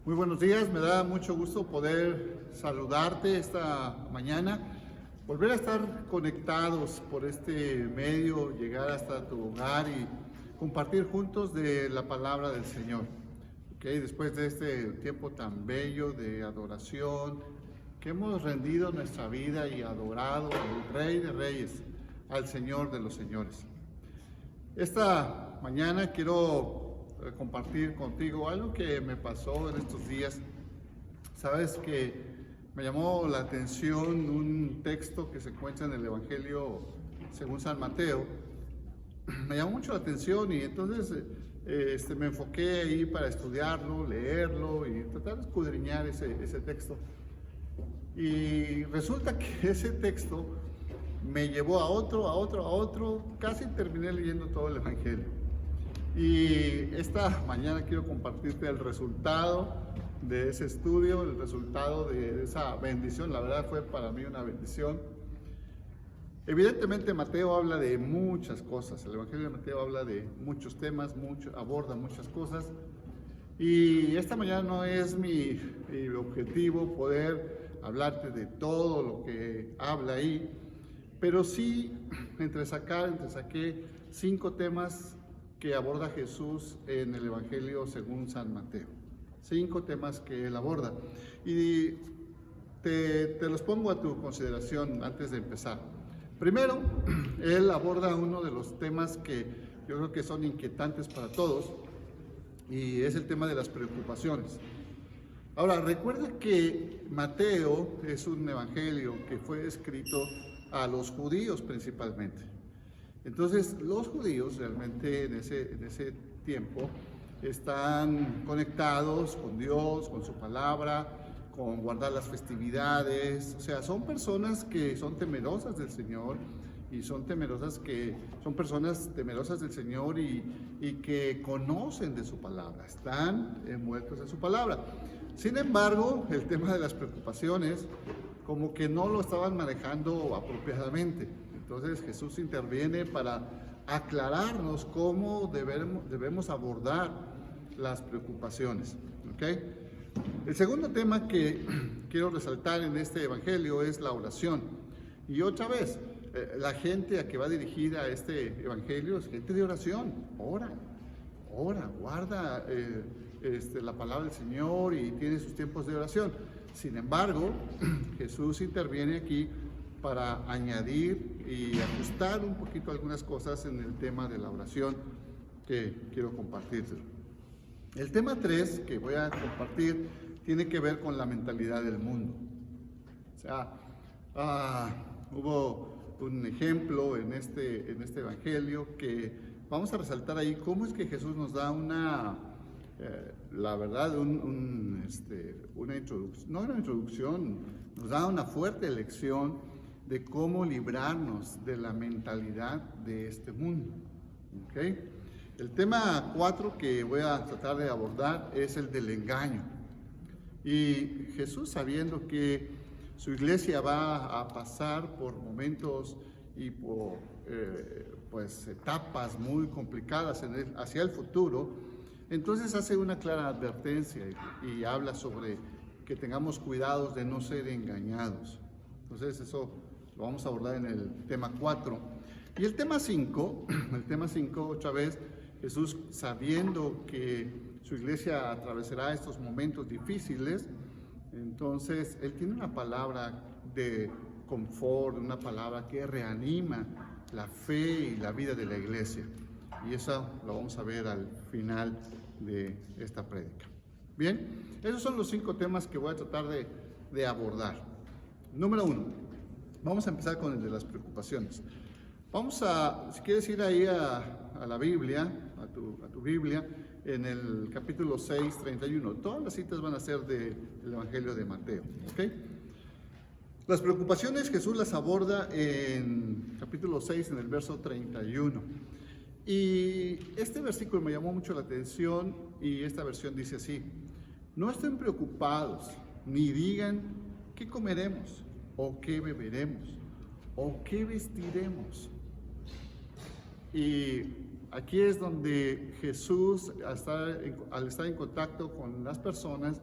Muy buenos días, me da mucho gusto poder saludarte esta mañana, volver a estar conectados por este medio, llegar hasta tu hogar y compartir juntos de la palabra del Señor. Después de este tiempo tan bello de adoración, que hemos rendido nuestra vida y adorado al Rey de Reyes, al Señor de los Señores. Esta mañana quiero compartir contigo algo que me pasó en estos días. Sabes que me llamó la atención un texto que se encuentra en el Evangelio según San Mateo. Me llamó mucho la atención y entonces me enfoqué ahí para estudiarlo, leerlo y tratar de escudriñar ese texto. Y resulta que ese texto me llevó a otro, casi terminé leyendo todo el Evangelio. Y esta mañana quiero compartirte el resultado de ese estudio, el resultado de esa bendición. La verdad fue para mí una bendición. Evidentemente Mateo habla de muchas cosas, el Evangelio de Mateo habla de muchos temas, aborda muchas cosas. Y esta mañana no es mi objetivo poder hablarte de todo lo que habla ahí, pero sí saqué 5 temas que aborda Jesús en el Evangelio según San Mateo. 5 temas que él aborda. Y te los pongo a tu consideración antes de empezar. Primero, él aborda uno de los temas que yo creo que son inquietantes para todos, y es el tema de las preocupaciones. Ahora, recuerda que Mateo es un evangelio que fue escrito a los judíos principalmente. Entonces, los judíos realmente en ese tiempo están conectados con Dios, con su palabra, con guardar las festividades. O sea, son personas que son temerosas del Señor y son personas temerosas del Señor y que conocen de su palabra, están envueltos en su palabra. Sin embargo, el tema de las preocupaciones como que no lo estaban manejando apropiadamente. Entonces Jesús interviene para aclararnos cómo debemos abordar las preocupaciones. El segundo tema que quiero resaltar en este evangelio es la oración. Y otra vez, la gente a que va dirigida a este evangelio es gente de oración. Ora, guarda la palabra del Señor y tiene sus tiempos de oración. Sin embargo, Jesús interviene aquí para añadir y ajustar un poquito algunas cosas en el tema de la oración que quiero compartirte. El tema 3 que voy a compartir tiene que ver con la mentalidad del mundo. O sea, hubo un ejemplo en este evangelio que vamos a resaltar ahí cómo es que Jesús nos da una introducción, nos da una fuerte lección de cómo librarnos de la mentalidad de este mundo. El tema 4 que voy a tratar de abordar es el del engaño. Y Jesús, sabiendo que su iglesia va a pasar por momentos y por etapas muy complicadas hacia el futuro, entonces hace una clara advertencia y habla sobre que tengamos cuidados de no ser engañados. Entonces eso lo vamos a abordar en el tema 4. Y el tema 5, otra vez, Jesús, sabiendo que su iglesia atravesará estos momentos difíciles, entonces Él tiene una palabra de confort, una palabra que reanima la fe y la vida de la iglesia. Y eso lo vamos a ver al final de esta prédica. Bien, esos son los 5 temas que voy a tratar de abordar. Número 1. Vamos a empezar con el de las preocupaciones. Si quieres ir ahí a la Biblia, a tu Biblia, en el capítulo 6, 31. Todas las citas van a ser del Evangelio de Mateo. Las preocupaciones Jesús las aborda en capítulo 6, en el verso 31. Y este versículo me llamó mucho la atención y esta versión dice así: no estén preocupados, ni digan qué comeremos, o qué beberemos, o qué vestiremos. Y aquí es donde Jesús, al estar en contacto con las personas,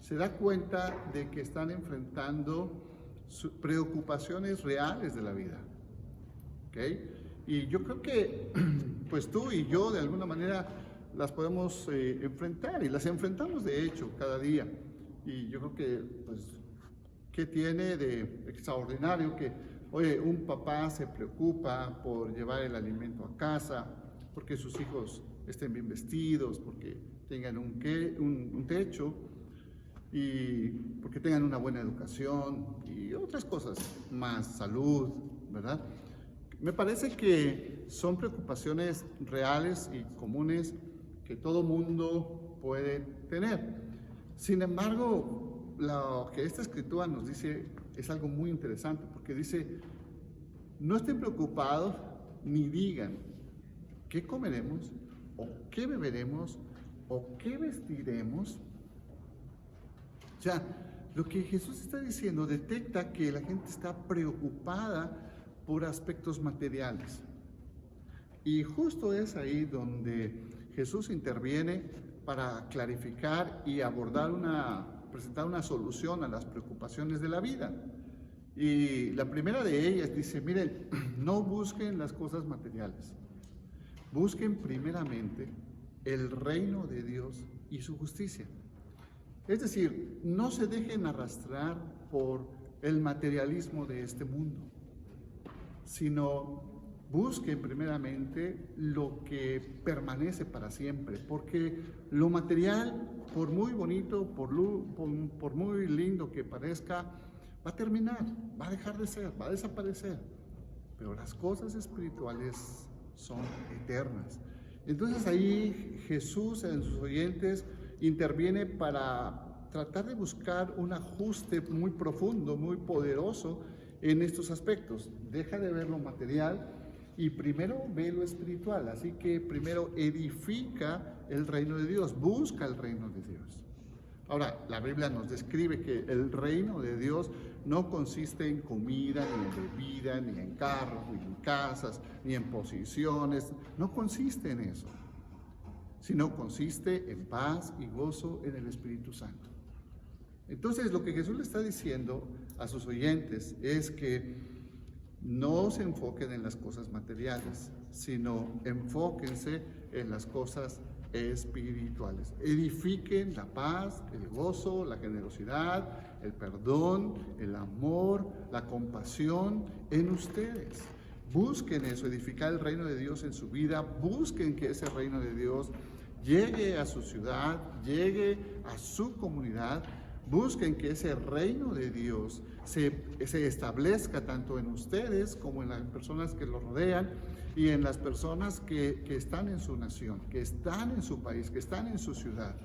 se da cuenta de que están enfrentando preocupaciones reales de la vida. ¿Ok? Y yo creo que pues tú y yo de alguna manera las podemos enfrentar, y las enfrentamos de hecho cada día. Y yo creo que pues, ¿qué tiene de extraordinario que, oye, un papá se preocupa por llevar el alimento a casa, porque sus hijos estén bien vestidos, porque tengan un techo, y porque tengan una buena educación y otras cosas más, salud, ¿verdad? Me parece que son preocupaciones reales y comunes que todo mundo puede tener. Sin embargo, lo que esta escritura nos dice es algo muy interesante, porque dice, no estén preocupados ni digan qué comeremos, o qué beberemos, o qué vestiremos. O sea, lo que Jesús está diciendo detecta que la gente está preocupada por aspectos materiales. Y justo es ahí donde Jesús interviene para clarificar y presentar una solución a las preocupaciones de la vida. Y la primera de ellas dice, miren, no busquen las cosas materiales, busquen primeramente el reino de Dios y su justicia. Es decir, no se dejen arrastrar por el materialismo de este mundo, sino busquen primeramente lo que permanece para siempre, porque lo material, por muy bonito, por muy lindo que parezca, va a terminar, va a dejar de ser, va a desaparecer, pero las cosas espirituales son eternas. Entonces ahí Jesús en sus oyentes interviene para tratar de buscar un ajuste muy profundo, muy poderoso en estos aspectos. Deja de ver lo material y primero ve lo espiritual. Así que primero edifica el reino de Dios, busca el reino de Dios. Ahora, la Biblia nos describe que el reino de Dios no consiste en comida, ni en bebida, ni en carros, ni en casas, ni en posiciones. No consiste en eso, sino consiste en paz y gozo en el Espíritu Santo. Entonces, lo que Jesús le está diciendo a sus oyentes es que no se enfoquen en las cosas materiales, sino enfóquense en las cosas espirituales. Edifiquen la paz, el gozo, la generosidad, el perdón, el amor, la compasión en ustedes. Busquen eso, edificar el reino de Dios en su vida, busquen que ese reino de Dios llegue a su ciudad, llegue a su comunidad. Busquen que ese reino de Dios se establezca tanto en ustedes como en las personas que los rodean y en las personas que están en su nación, que están en su país, que están en su ciudad.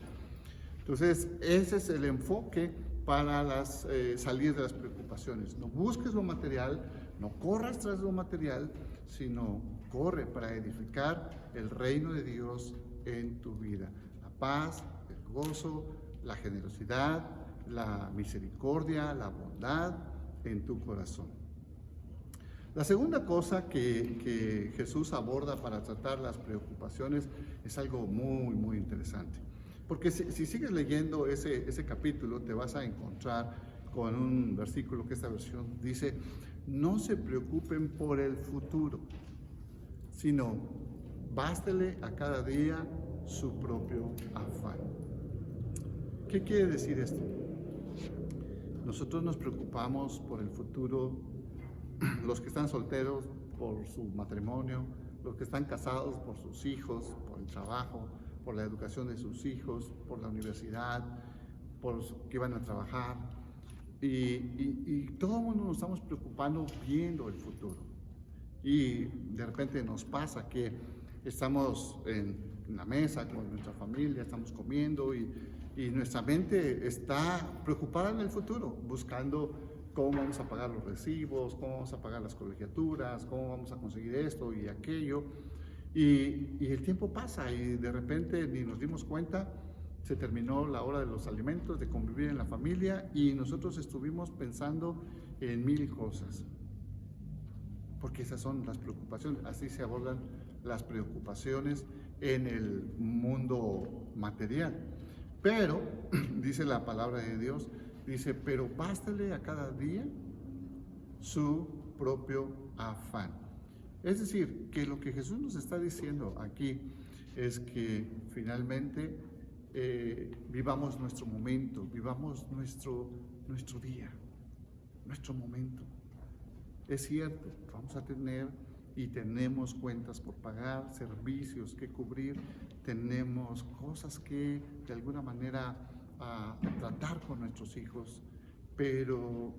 Entonces, ese es el enfoque para salir de las preocupaciones. No busques lo material, no corras tras lo material, sino corre para edificar el reino de Dios en tu vida. La paz, el gozo, la generosidad, la misericordia, la bondad en tu corazón. La segunda cosa que Jesús aborda para tratar las preocupaciones es algo muy, muy interesante. Porque si sigues leyendo ese capítulo, te vas a encontrar con un versículo que esta versión dice, no se preocupen por el futuro, sino bástele a cada día su propio afán. ¿Qué quiere decir esto? Nosotros nos preocupamos por el futuro, los que están solteros por su matrimonio, los que están casados por sus hijos, por el trabajo, por la educación de sus hijos, por la universidad, por los que van a trabajar. Y todo el mundo nos estamos preocupando viendo el futuro. Y de repente nos pasa que estamos en la mesa con nuestra familia, estamos comiendo y nuestra mente está preocupada en el futuro, buscando cómo vamos a pagar los recibos, cómo vamos a pagar las colegiaturas, cómo vamos a conseguir esto y aquello. Y el tiempo pasa y de repente ni nos dimos cuenta, se terminó la hora de los alimentos, de convivir en la familia y nosotros estuvimos pensando en 1000 cosas. Porque esas son las preocupaciones, así se abordan las preocupaciones en el mundo material. Pero, dice la palabra de Dios, dice, pero bástale a cada día su propio afán. Es decir, que lo que Jesús nos está diciendo aquí es que finalmente vivamos nuestro momento, vivamos nuestro día, nuestro momento. Es cierto, vamos a tener y tenemos cuentas por pagar, servicios que cubrir, tenemos cosas que de alguna manera tratar con nuestros hijos, pero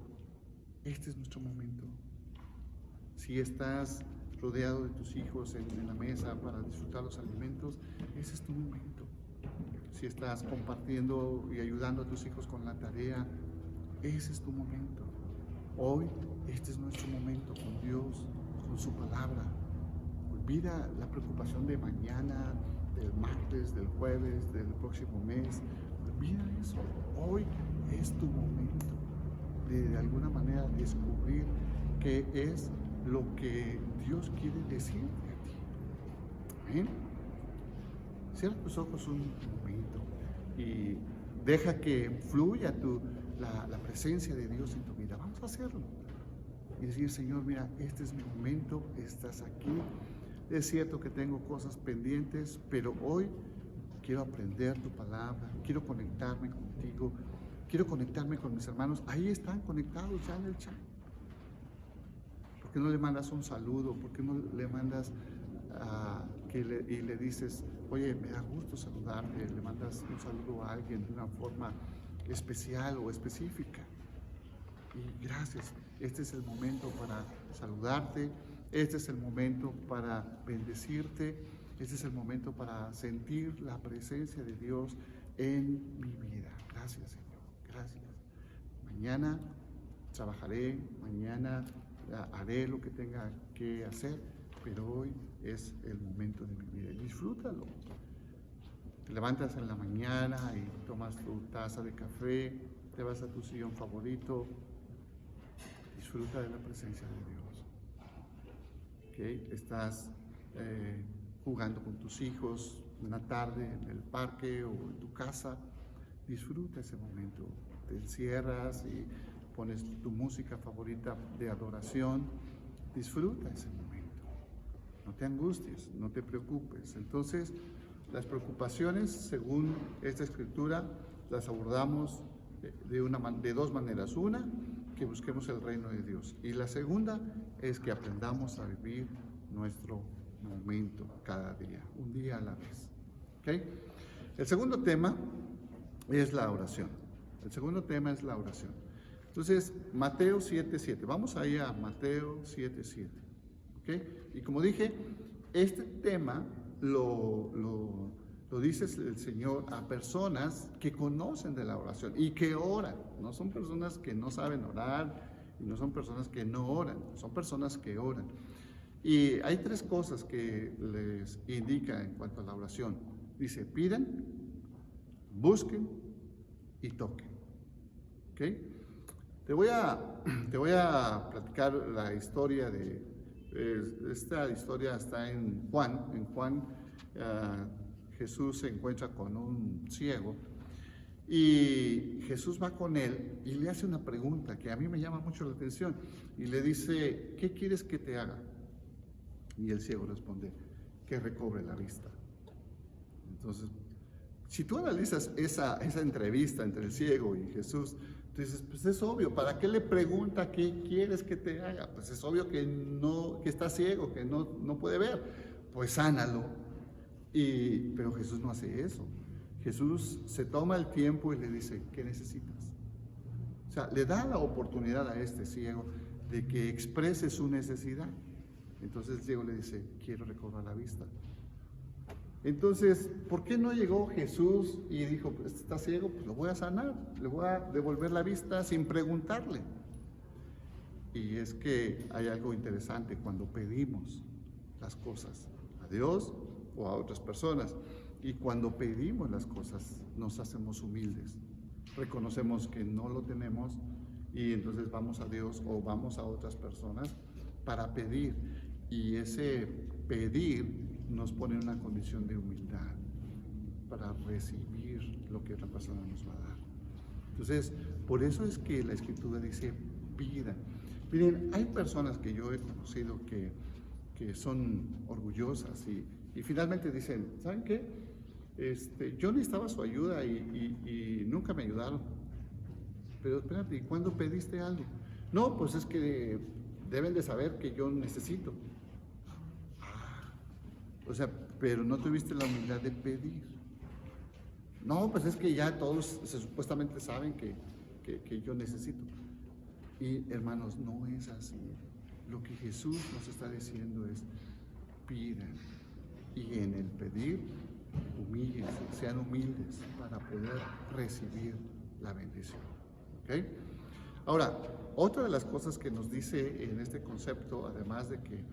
este es nuestro momento. Si estás rodeado de tus hijos en la mesa para disfrutar los alimentos, ese es tu momento. Si estás compartiendo y ayudando a tus hijos con la tarea, ese es tu momento. Hoy, este es nuestro momento con Dios, con su palabra. Olvida la preocupación de mañana, del martes, del jueves, del próximo mes. Olvida eso. Hoy es tu momento de alguna manera descubrir qué es lo que Dios quiere decirte a ti. Amén. Cierra tus ojos un momento y deja que fluya la presencia de Dios en tu vida. Vamos a hacerlo. Y decir, Señor, mira, este es mi momento, estás aquí. Es cierto que tengo cosas pendientes, pero hoy quiero aprender tu palabra, quiero conectarme contigo, quiero conectarme con mis hermanos. Ahí están conectados ya en el chat. ¿Por qué no le mandas un saludo? ¿Por qué no le mandas y le dices, oye, me da gusto saludarte? Le mandas un saludo a alguien de una forma especial o específica. Y gracias, este es el momento para saludarte, este es el momento para bendecirte, este es el momento para sentir la presencia de Dios en mi vida. Gracias, Señor, gracias. Mañana trabajaré, mañana haré lo que tenga que hacer, pero hoy es el momento de mi vida. Disfrútalo. Te levantas en la mañana y tomas tu taza de café, te vas a tu sillón favorito, disfruta de la presencia de Dios. ¿Okay? Estás jugando con tus hijos una tarde en el parque o en tu casa, disfruta ese momento. Te encierras y pones tu música favorita de adoración, disfruta ese momento. No te angusties, no te preocupes. Entonces, las preocupaciones, según esta escritura, las abordamos de dos maneras. Una, que busquemos el reino de Dios. Y la segunda es que aprendamos a vivir nuestro momento cada día, un día a la vez. ¿Okay? El segundo tema es la oración. El segundo tema es la oración. Entonces, Mateo 7:7. Vamos ahí a Mateo 7:7. ¿Okay? Y como dije, este tema lo dice el Señor a personas que conocen de la oración y que oran. No son personas que no saben orar y no son personas que no oran, son personas que oran. Y hay tres cosas que les indica en cuanto a la oración. Dice, pidan, busquen y toquen. ¿Okay? Te voy a platicar la historia esta historia está en Juan. En Juan, Jesús se encuentra con un ciego y Jesús va con él y le hace una pregunta que a mí me llama mucho la atención y le dice, ¿qué quieres que te haga? Y el ciego responde, que recobre la vista. Entonces, si tú analizas esa entrevista entre el ciego y Jesús, tú dices, pues es obvio, ¿para qué le pregunta qué quieres que te haga? Pues es obvio que está ciego, que no puede ver, pues sánalo. Pero Jesús no hace eso. Jesús se toma el tiempo y le dice, ¿qué necesitas? O sea, le da la oportunidad a este ciego de que exprese su necesidad. Entonces el ciego le dice, quiero recobrar la vista. Entonces, ¿por qué no llegó Jesús y dijo, pues está ciego, pues lo voy a sanar, le voy a devolver la vista sin preguntarle? Y es que hay algo interesante cuando pedimos las cosas a Dios o a otras personas. Y cuando pedimos las cosas, nos hacemos humildes. Reconocemos que no lo tenemos y entonces vamos a Dios o vamos a otras personas para pedir. Y ese pedir nos pone en una condición de humildad. para recibir lo que otra persona nos va a dar. Entonces, por eso es que la Escritura dice, pidan. Miren, hay personas que yo he conocido que son orgullosas y finalmente dicen, ¿saben qué? Yo necesitaba su ayuda y nunca me ayudaron. Pero espérate, ¿y cuándo pediste algo? No, pues es que deben de saber que yo necesito. O sea, pero no tuviste la humildad de pedir. No, pues es que ya todos supuestamente saben que yo necesito. Y hermanos, no es así. Lo que Jesús nos está diciendo es, pidan. Y en el pedir, humíllense, sean humildes para poder recibir la bendición. ¿Ok? Ahora, otra de las cosas que nos dice en este concepto, además de que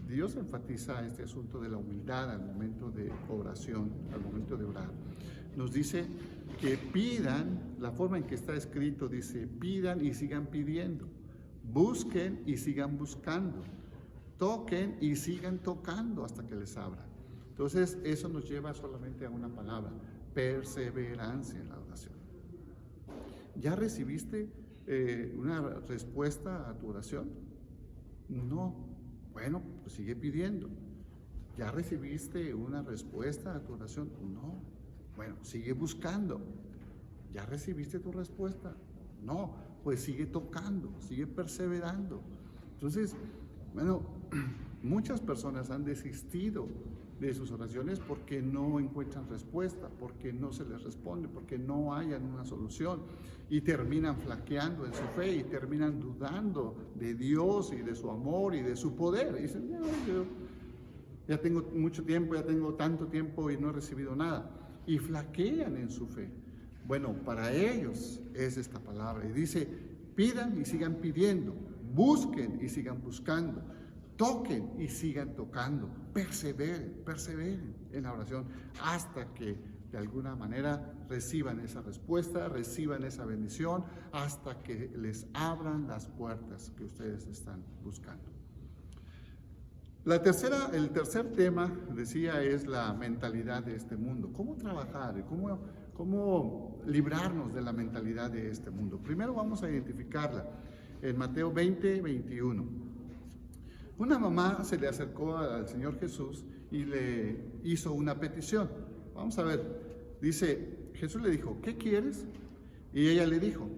Dios enfatiza este asunto de la humildad al momento de oración, al momento de orar, nos dice que pidan, la forma en que está escrito dice, pidan y sigan pidiendo, busquen y sigan buscando, toquen y sigan tocando hasta que les abran. Entonces, eso nos lleva solamente a una palabra, perseverancia en la oración. ¿Ya recibiste una respuesta a tu oración? No. Bueno, pues sigue pidiendo. ¿Ya recibiste una respuesta a tu oración? No. Bueno, sigue buscando. ¿Ya recibiste tu respuesta? No. Pues sigue tocando, sigue perseverando. Entonces, bueno, muchas personas han desistido de sus oraciones porque no encuentran respuesta, porque no se les responde, porque no hayan una solución y terminan flaqueando en su fe y terminan dudando de Dios y de su amor y de su poder. Y dicen, no, yo ya tengo mucho tiempo, ya tengo tanto tiempo y no he recibido nada. Y flaquean en su fe. Bueno, para ellos es esta palabra. Y dice, pidan y sigan pidiendo, busquen y sigan buscando, toquen y sigan tocando, perseveren en la oración hasta que de alguna manera reciban esa respuesta, reciban esa bendición, hasta que les abran las puertas que ustedes están buscando. El tercer tema, decía, es la mentalidad de este mundo. ¿Cómo trabajar? ¿Cómo librarnos de la mentalidad de este mundo? Primero vamos a identificarla en Mateo 20, 21. Una mamá se le acercó al Señor Jesús y le hizo una petición. Vamos a ver, dice, Jesús le dijo, ¿qué quieres? Y ella le dijo,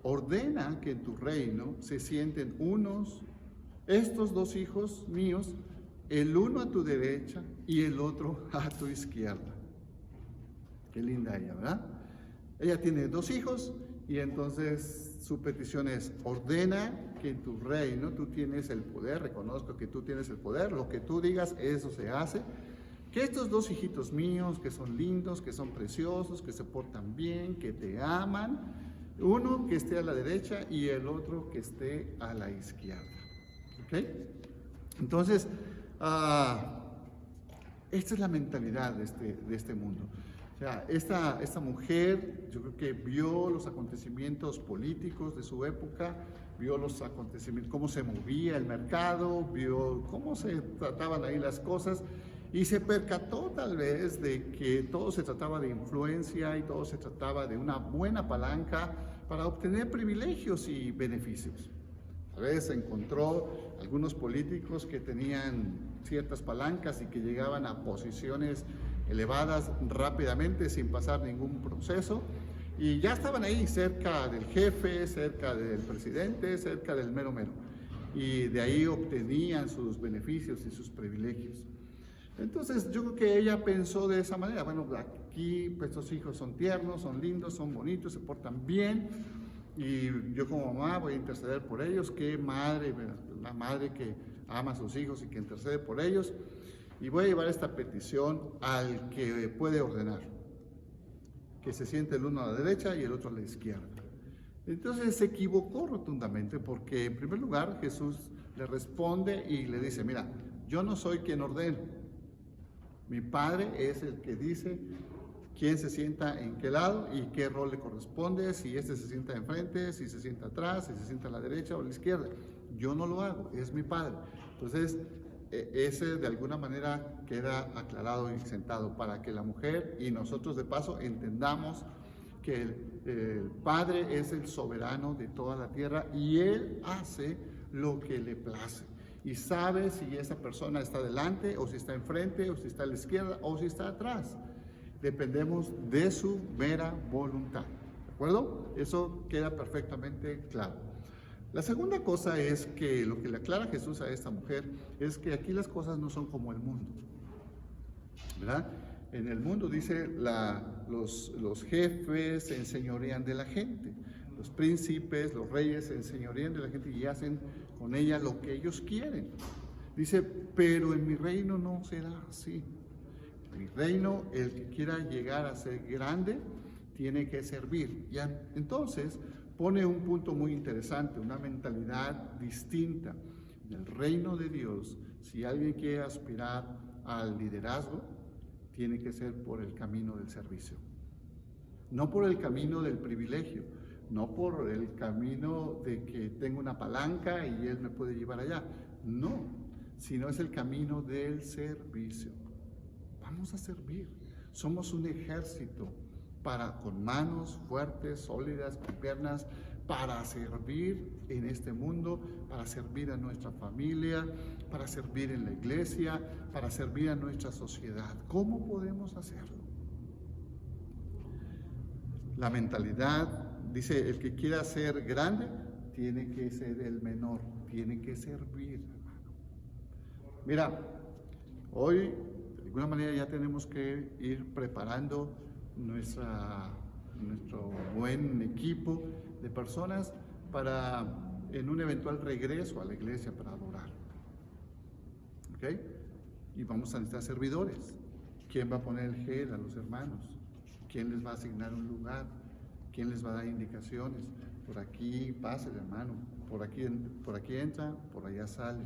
ordena que en tu reino se sienten estos dos hijos míos, el uno a tu derecha y el otro a tu izquierda. Qué linda ella, ¿verdad? Ella tiene dos hijos y entonces su petición es, ordena que en tu reino tú tienes el poder, reconozco que tú tienes el poder, lo que tú digas, eso se hace. Que estos dos hijitos míos, que son lindos, que son preciosos, que se portan bien, que te aman, uno que esté a la derecha y el otro que esté a la izquierda. ¿Ok? Entonces, esta es la mentalidad de este mundo. O sea, esta mujer, yo creo que vio los acontecimientos políticos de su época, vio los acontecimientos, cómo se movía el mercado, vio cómo se trataban ahí las cosas y se percató tal vez de que todo se trataba de influencia y todo se trataba de una buena palanca para obtener privilegios y beneficios. Tal vez encontró algunos políticos que tenían ciertas palancas y que llegaban a posiciones elevadas rápidamente sin pasar ningún proceso y ya estaban ahí cerca del jefe, cerca del presidente, cerca del mero y de ahí obtenían sus beneficios y sus privilegios. Entonces yo creo que ella pensó de esa manera, bueno, aquí pues, estos hijos son tiernos, son lindos, son bonitos, se portan bien y yo como mamá voy a interceder por ellos. Qué madre, la madre que ama a sus hijos y que intercede por ellos. Y voy a llevar esta petición al que puede ordenar, que se siente el uno a la derecha y el otro a la izquierda. Entonces se equivocó rotundamente porque en primer lugar Jesús le responde y le dice, mira, yo no soy quien ordena, mi Padre es el que dice quién se sienta en qué lado y qué rol le corresponde, si este se sienta enfrente, si se sienta atrás, si se sienta a la derecha o a la izquierda. Yo no lo hago, es mi Padre. Entonces, ese de alguna manera queda aclarado y sentado para que la mujer y nosotros de paso entendamos que el Padre es el soberano de toda la tierra y Él hace lo que le place. Y sabe si esa persona está delante o si está enfrente o si está a la izquierda o si está atrás. Dependemos de su mera voluntad. ¿De acuerdo? Eso queda perfectamente claro. La segunda cosa es que lo que le aclara Jesús a esta mujer es que aquí las cosas no son como el mundo, ¿verdad? En el mundo, dice, los jefes se enseñorean de la gente, los príncipes, los reyes se enseñorean de la gente y hacen con ella lo que ellos quieren. Dice, pero en mi reino no será así. En mi reino, el que quiera llegar a ser grande tiene que servir. Y entonces pone un punto muy interesante, una mentalidad distinta. En el reino de Dios, si alguien quiere aspirar al liderazgo, tiene que ser por el camino del servicio. No por el camino del privilegio, no por el camino de que tengo una palanca y él me puede llevar allá. No, sino es el camino del servicio. Vamos a servir. Somos un ejército con manos fuertes, sólidas, con piernas, para servir en este mundo, para servir a nuestra familia, para servir en la iglesia, para servir a nuestra sociedad. ¿Cómo podemos hacerlo? La mentalidad, dice, el que quiera ser grande, tiene que ser el menor, tiene que servir, hermano. Mira, hoy, de alguna manera, ya tenemos que ir preparando nuestro buen equipo de personas en un eventual regreso a la iglesia para adorar. ¿Ok? Y vamos a necesitar servidores. ¿Quién va a poner el gel a los hermanos? ¿Quién les va a asignar un lugar? ¿Quién les va a dar indicaciones? Por aquí pasa el hermano, por aquí entra, por allá sale.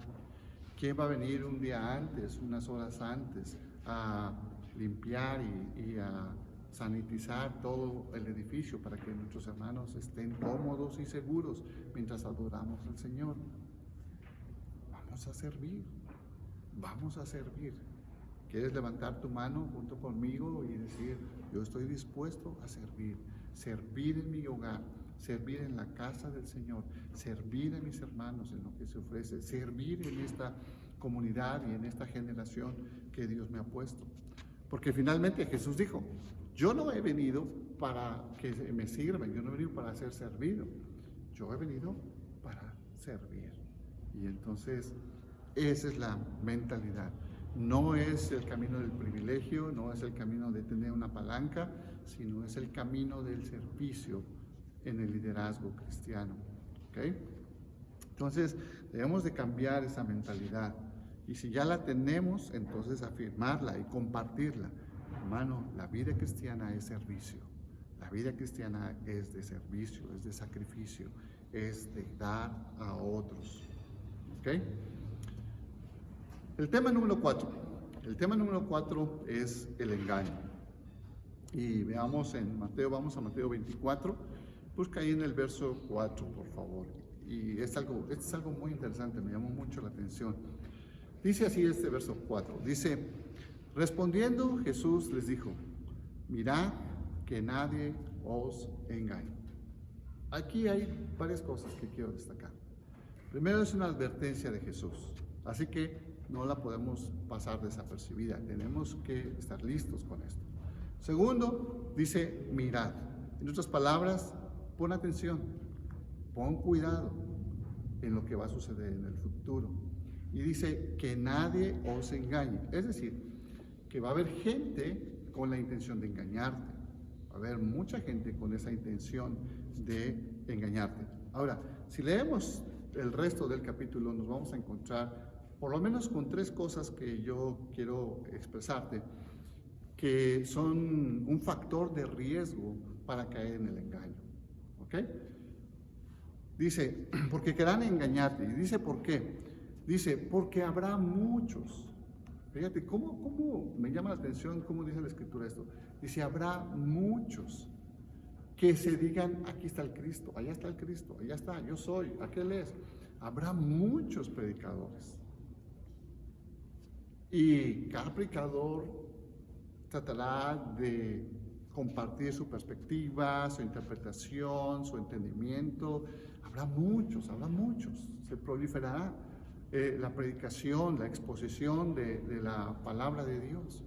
¿Quién va a venir un día antes, unas horas antes, a limpiar y a sanitizar todo el edificio para que nuestros hermanos estén cómodos y seguros mientras adoramos al Señor? Vamos a servir, vamos a servir. ¿Quieres levantar tu mano junto conmigo y decir, yo estoy dispuesto a servir? Servir en mi hogar, servir en la casa del Señor, servir a mis hermanos en lo que se ofrece, servir en esta comunidad y en esta generación que Dios me ha puesto. Porque finalmente Jesús dijo, yo no he venido para que me sirvan, yo no he venido para ser servido, yo he venido para servir. Y entonces, esa es la mentalidad. No es el camino del privilegio, no es el camino de tener una palanca, sino es el camino del servicio en el liderazgo cristiano. ¿Okay? Entonces, debemos de cambiar esa mentalidad. Y si ya la tenemos, entonces afirmarla y compartirla. Hermano, la vida cristiana es servicio. La vida cristiana es de servicio, es de sacrificio, es de dar a otros. ¿Ok? El tema número 4. El tema número 4 es el engaño. Y veamos en Mateo, vamos a Mateo 24. Busca ahí en el verso 4, por favor. Y es algo muy interesante, me llamó mucho la atención. Dice así este verso 4. Dice, respondiendo Jesús les dijo, mirad que nadie os engañe. Aquí hay varias cosas que quiero destacar. Primero, es una advertencia de Jesús, así que no la podemos pasar desapercibida, tenemos que estar listos con esto. Segundo, dice mirad. En otras palabras, pon atención, pon cuidado en lo que va a suceder en el futuro. Y dice que nadie os engañe, es decir, que va a haber gente con la intención de engañarte, va a haber mucha gente con esa intención de engañarte. Ahora, si leemos el resto del capítulo, nos vamos a encontrar por lo menos con 3 cosas que yo quiero expresarte, que son un factor de riesgo para caer en el engaño. ¿Ok? Dice, porque querrán engañarte. Y dice, ¿por qué? Dice, porque habrá muchos. Fíjate, ¿cómo me llama la atención cómo dice la Escritura esto? Dice, habrá muchos que se digan, aquí está el Cristo, allá está el Cristo, allá está, yo soy, aquel es. Habrá muchos predicadores. Y cada predicador tratará de compartir su perspectiva, su interpretación, su entendimiento. Habrá muchos, se proliferará la predicación, la exposición de la palabra de Dios.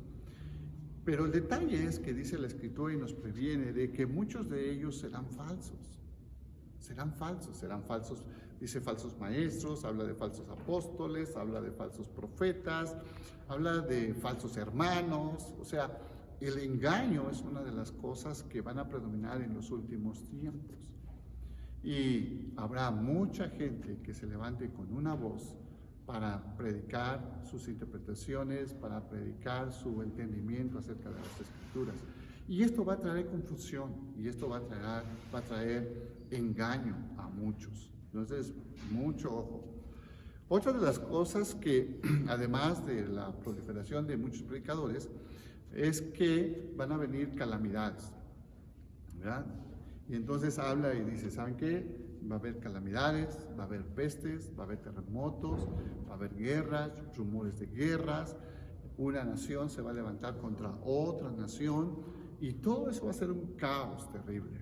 Pero el detalle es que dice la Escritura y nos previene de que muchos de ellos serán falsos, dice falsos maestros, habla de falsos apóstoles, habla de falsos profetas, habla de falsos hermanos. O sea, el engaño es una de las cosas que van a predominar en los últimos tiempos. Y habrá mucha gente que se levante con una voz para predicar sus interpretaciones, para predicar su entendimiento acerca de las Escrituras. Y esto va a traer confusión, y esto va a traer engaño a muchos. Entonces, mucho ojo. Otra de las cosas que, además de la proliferación de muchos predicadores, es que van a venir calamidades, ¿verdad? Y entonces habla y dice, ¿saben qué? Va a haber calamidades, va a haber pestes, va a haber terremotos, va a haber guerras, rumores de guerras, una nación se va a levantar contra otra nación y todo eso va a ser un caos terrible.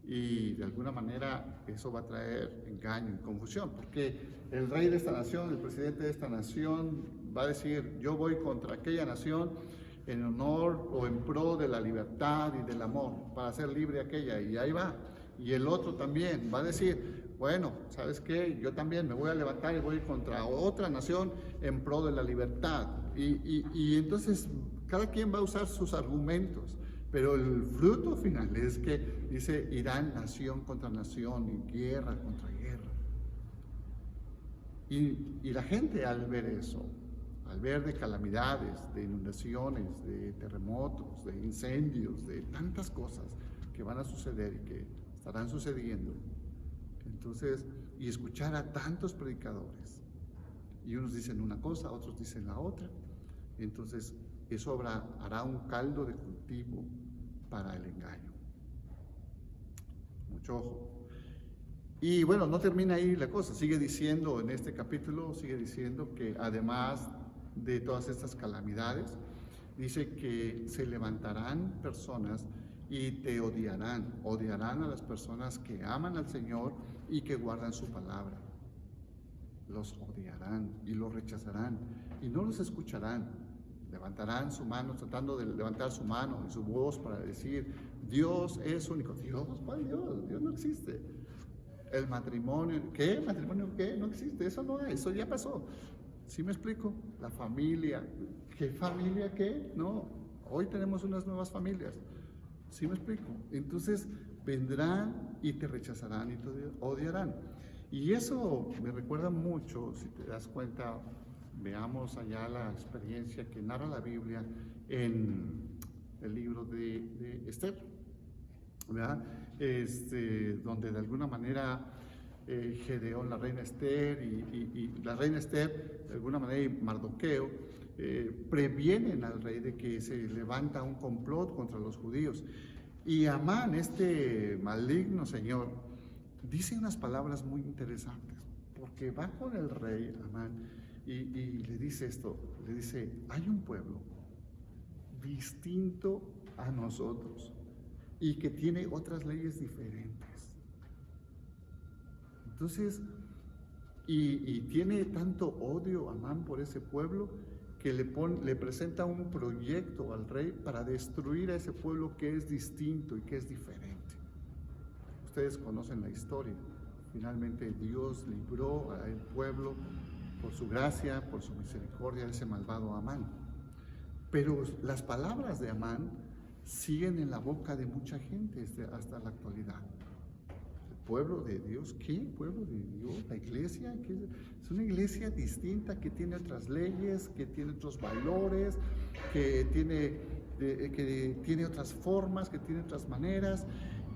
Y de alguna manera eso va a traer engaño y confusión, porque el rey de esta nación, el presidente de esta nación va a decir, yo voy contra aquella nación en honor o en pro de la libertad y del amor, para hacer libre aquella, y ahí va. Y el otro también va a decir, bueno, ¿sabes qué? Yo también me voy a levantar y voy contra otra nación en pro de la libertad. Y entonces cada quien va a usar sus argumentos, pero el fruto final es que dice, irán nación contra nación y guerra contra guerra. Y la gente al ver eso, al ver de calamidades, de inundaciones, de terremotos, de incendios, de tantas cosas que van a suceder y que estarán sucediendo, entonces, y escuchar a tantos predicadores, y unos dicen una cosa, otros dicen la otra, entonces eso hará un caldo de cultivo para el engaño. Mucho ojo. Y bueno, no termina ahí la cosa, sigue diciendo en este capítulo, sigue diciendo que además de todas estas calamidades, dice que se levantarán personas y te odiarán a las personas que aman al Señor y que guardan su palabra. Los odiarán y los rechazarán y no los escucharán. Levantarán su mano, tratando de levantar su mano y su voz para decir, Dios es único. Dios, ¿cuál Dios? Dios no existe. El matrimonio, ¿qué? ¿Matrimonio qué? No existe, eso no hay, eso ya pasó. ¿Sí me explico? La familia, ¿qué familia qué? No, hoy tenemos unas nuevas familias. ¿Sí me explico? Entonces vendrán y te rechazarán y te odiarán. Y eso me recuerda mucho, si te das cuenta, veamos allá la experiencia que narra la Biblia en el libro de Esther, ¿verdad? Donde de alguna manera Gedeón, la reina Esther y la reina Esther, de alguna manera, y Mardoqueo, previenen al rey de que se levanta un complot contra los judíos. Y Amán, este maligno señor, dice unas palabras muy interesantes, porque va con el rey Amán y le dice esto, le dice, hay un pueblo distinto a nosotros y que tiene otras leyes diferentes. Entonces, y tiene tanto odio Amán por ese pueblo que le presenta un proyecto al rey para destruir a ese pueblo que es distinto y que es diferente. Ustedes conocen la historia. Finalmente Dios libró al pueblo por su gracia, por su misericordia, de ese malvado Amán. Pero las palabras de Amán siguen en la boca de mucha gente hasta la actualidad. ¿El pueblo de Dios? ¿Qué? ¿Pueblo de Dios? ¿La iglesia? ¿Qué? Es una iglesia distinta que tiene otras leyes, que tiene otros valores, que tiene otras formas, que tiene otras maneras,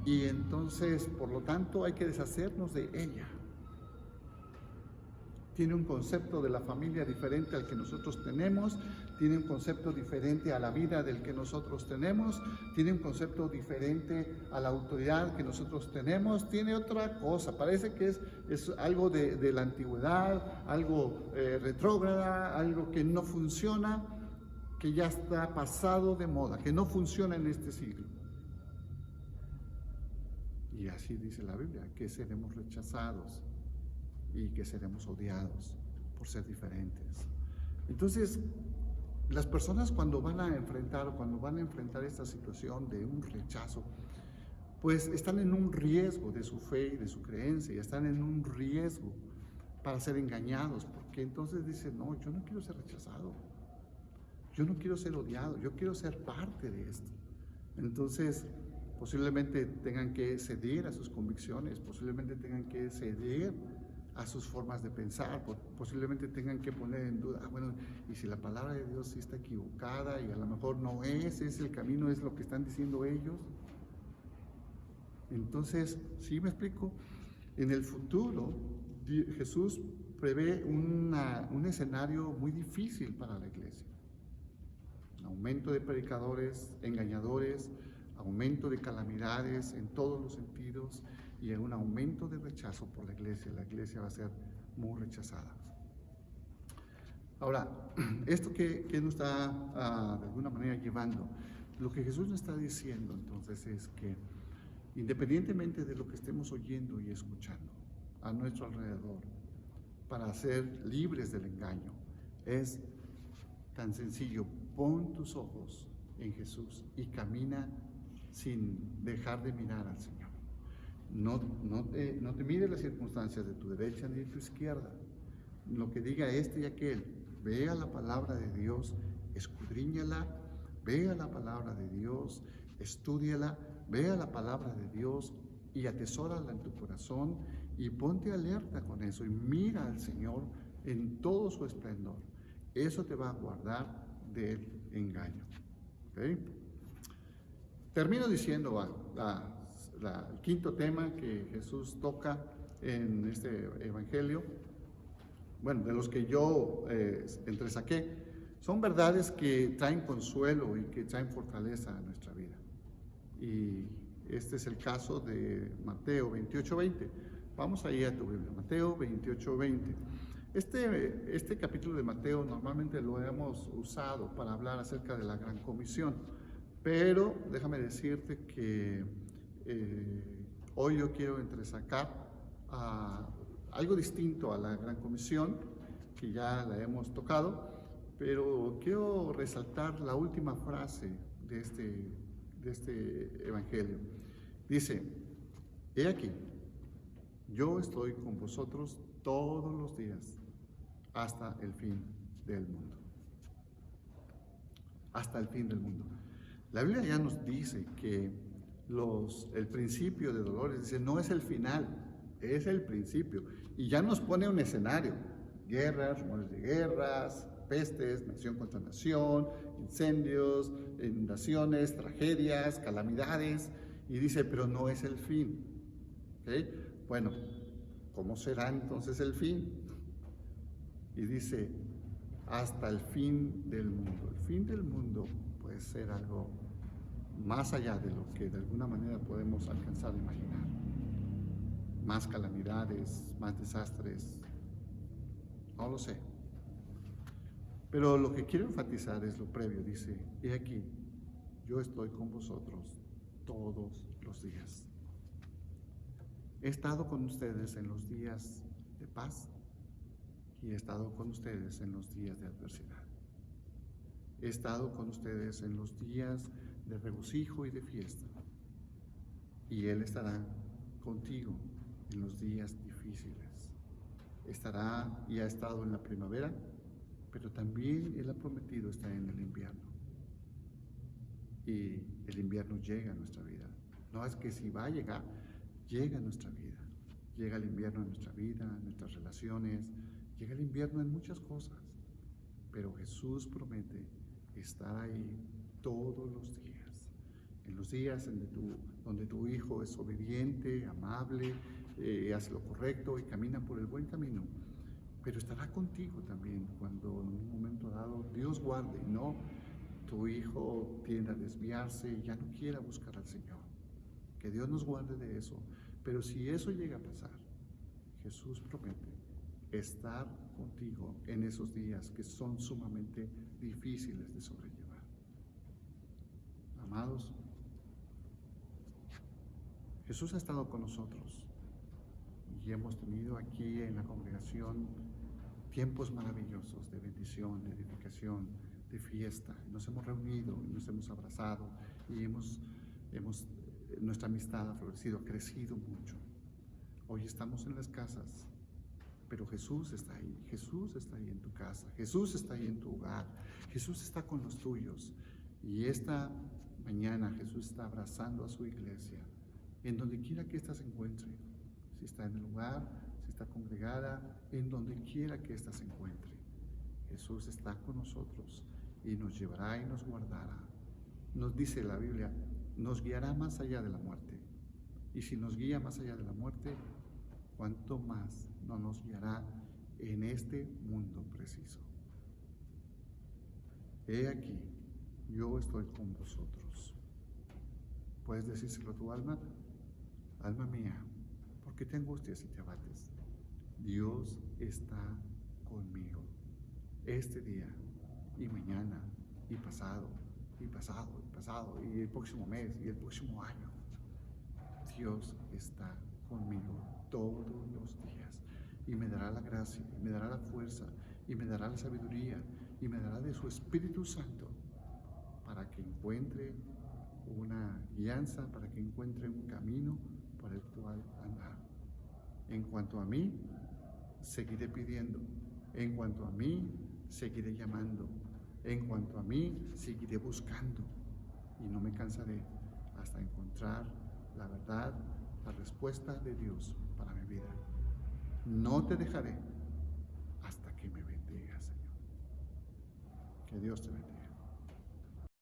y entonces, por lo tanto, hay que deshacernos de ella. tiene un concepto de la familia diferente al que nosotros tenemos, tiene un concepto diferente a la vida del que nosotros tenemos, tiene un concepto diferente a la autoridad que nosotros tenemos, tiene otra cosa, parece que es algo de la antigüedad, algo retrógrada, algo que no funciona, que ya está pasado de moda, que no funciona en este siglo. Y así dice la Biblia, que seremos rechazados y que seremos odiados por ser diferentes. Entonces, las personas cuando van a enfrentar esta situación de un rechazo, pues están en un riesgo de su fe y de su creencia, y están en un riesgo para ser engañados, porque entonces dicen, no, yo no quiero ser rechazado, yo no quiero ser odiado, yo quiero ser parte de esto. Entonces, posiblemente tengan que ceder a sus convicciones, posiblemente tengan que ceder a sus formas de pensar, posiblemente tengan que poner en duda, bueno, y si la palabra de Dios sí está equivocada y a lo mejor no es el camino, es lo que están diciendo ellos. Entonces, ¿sí me explico? En el futuro, Jesús prevé un escenario muy difícil para la iglesia. Un aumento de predicadores, engañadores, aumento de calamidades en todos los sentidos y un aumento de rechazo por la iglesia. La iglesia va a ser muy rechazada. Ahora, ¿esto qué nos está de alguna manera llevando? Lo que Jesús nos está diciendo entonces es que independientemente de lo que estemos oyendo y escuchando a nuestro alrededor, para ser libres del engaño, es tan sencillo: pon tus ojos en Jesús y camina sin dejar de mirar al Señor. No te mires las circunstancias de tu derecha ni de tu izquierda, lo que diga este y aquel. Vea la palabra de Dios, escudriñala, vea la palabra de Dios, estúdiala, vea la palabra de Dios y atesórala en tu corazón y ponte alerta con eso y mira al Señor en todo su esplendor. Eso te va a guardar del engaño. ¿Okay? Termino diciendo el quinto tema que Jesús toca en este evangelio. Bueno, de los que yo entresaqué, son verdades que traen consuelo y que traen fortaleza a nuestra vida. Y este es el caso de Mateo 28:20. Vamos ahí a tu Biblia, Mateo 28:20. Este capítulo de Mateo normalmente lo hemos usado para hablar acerca de la Gran Comisión, pero déjame decirte que hoy yo quiero entresacar algo distinto a la Gran Comisión, que ya la hemos tocado, pero quiero resaltar la última frase de este evangelio. Dice: he aquí, yo estoy con vosotros todos los días hasta el fin del mundo. Hasta el fin del mundo. La Biblia ya nos dice que el principio de dolores, dice, no es el final, es el principio. Y ya nos pone un escenario: guerras, rumores de guerras, pestes, nación contra nación, incendios, inundaciones, tragedias, calamidades. Y dice, pero no es el fin. ¿Okay? Bueno, ¿cómo será entonces el fin? Y dice, hasta el fin del mundo. El fin del mundo puede ser algo más allá de lo que de alguna manera podemos alcanzar a imaginar. Más calamidades, más desastres, no lo sé. Pero lo que quiero enfatizar es lo previo. Dice, he aquí, yo estoy con vosotros todos los días. He estado con ustedes en los días de paz y he estado con ustedes en los días de adversidad. He estado con ustedes en los días de regocijo y de fiesta. Y Él estará contigo en los días difíciles. Estará y ha estado en la primavera, pero también Él ha prometido estar en el invierno. Y el invierno llega a nuestra vida. No es que si va a llegar, llega a nuestra vida. Llega el invierno a nuestra vida, a nuestras relaciones, llega el invierno en muchas cosas. Pero Jesús promete estar ahí todos los días. En los días donde tu hijo es obediente, amable, hace lo correcto y camina por el buen camino. pero estará contigo también cuando en un momento dado Dios guarde y no tu hijo tienda a desviarse y ya no quiera buscar al Señor. Que Dios nos guarde de eso. Pero si eso llega a pasar, Jesús promete estar contigo en esos días que son sumamente difíciles de sobrellevar. Amados, Jesús ha estado con nosotros y hemos tenido aquí en la congregación tiempos maravillosos de bendición, de edificación, de fiesta. Nos hemos reunido y nos hemos abrazado y nuestra amistad ha florecido, ha crecido mucho. Hoy estamos en las casas, pero Jesús está ahí. Jesús está ahí en tu casa. Jesús está ahí en tu hogar. Jesús está con los tuyos. Y esta mañana Jesús está abrazando a su iglesia, en donde quiera que ésta se encuentre. Si está en el lugar, si está congregada, en donde quiera que ésta se encuentre. Jesús está con nosotros y nos llevará y nos guardará. Nos dice la Biblia, nos guiará más allá de la muerte. Y si nos guía más allá de la muerte, ¿cuánto más no nos guiará en este mundo preciso? He aquí, yo estoy con vosotros. ¿Puedes decírselo a tu alma? Alma mía, ¿por qué te angustias y te abates? Dios está conmigo este día y mañana y pasado y pasado y pasado y el próximo mes y el próximo año. Dios está conmigo todos los días y me dará la gracia, y me dará la fuerza y me dará la sabiduría y me dará de su Espíritu Santo para que encuentre una guianza, para que encuentre un camino por el cual andar. En cuanto a mí, seguiré pidiendo. En cuanto a mí, seguiré llamando. En cuanto a mí, seguiré buscando. Y no me cansaré hasta encontrar la verdad, la respuesta de Dios para mi vida. No te dejaré hasta que me bendiga, Señor. Que Dios te bendiga.